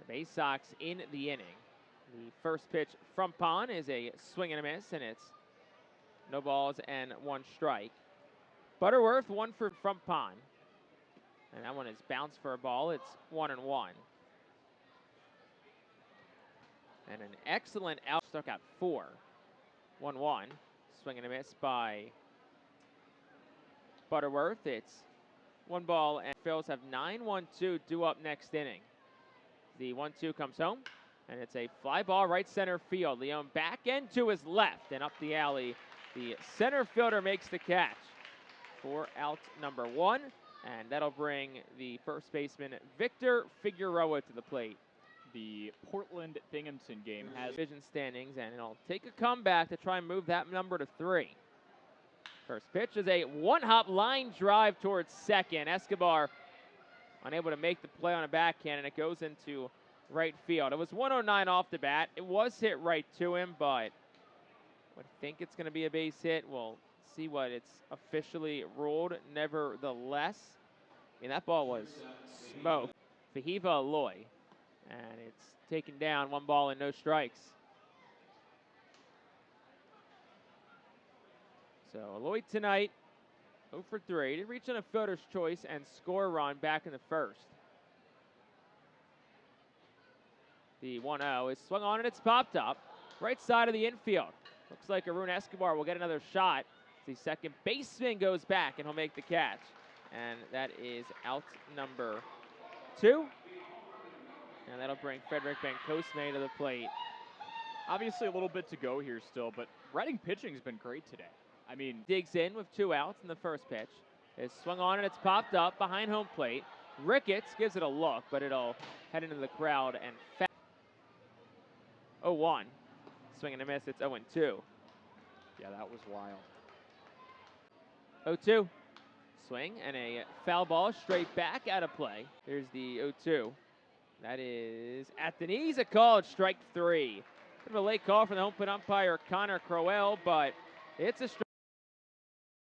The Bay Sox in the inning. The first pitch from Pond is a swing and a miss, and it's no balls and one strike. Butterworth, one from Pond. And that one is bounced for a ball. It's 1-1. And an excellent out. Struck out 4. 1-1. Swing and a miss by Butterworth. It's 1 ball, and Phils have 9-1-2 due up next inning. The 1-2 comes home, and it's a fly ball right center field. Leone back end to his left and up the alley. The center fielder makes the catch for out number 1, and that'll bring the first baseman Victor Figueroa to the plate. The Portland Binghamton game has division standings, and it'll take a comeback to try and move that number to 3. First pitch is a one-hop line drive towards second. Escobar unable to make the play on a backhand, and it goes into right field. It was 109 off the bat. It was hit right to him, but I would think it's going to be a base hit. We'll see what it's officially ruled. Nevertheless, I mean, that ball was smoked. Fahiva Aloy, and it's taken down, 1 ball and no strikes. So Aloy tonight, 0 for 3. Did reach on a fielder's choice and score a run back in the first. The 1-0 is swung on and it's popped up. Right side of the infield. Looks like Arun Escobar will get another shot. The second baseman goes back and he'll make the catch. And that is out number 2. And that'll bring Frederick Bencosme to the plate. obviously a little bit to go here still, but Reading pitching's been great today. I mean, digs in with 2 outs in the first pitch. It's swung on and it's popped up behind home plate. Ricketts gives it a look, but it'll head into the crowd and 0-1. Swing and a miss, it's 0-2. yeah, that was wild. 0-2. Swing and a foul ball straight back out of play. Here's the 0-2. That is at the knees, a called strike 3. Bit of a late call from the home plate umpire Connor Crowell, but it's a strike.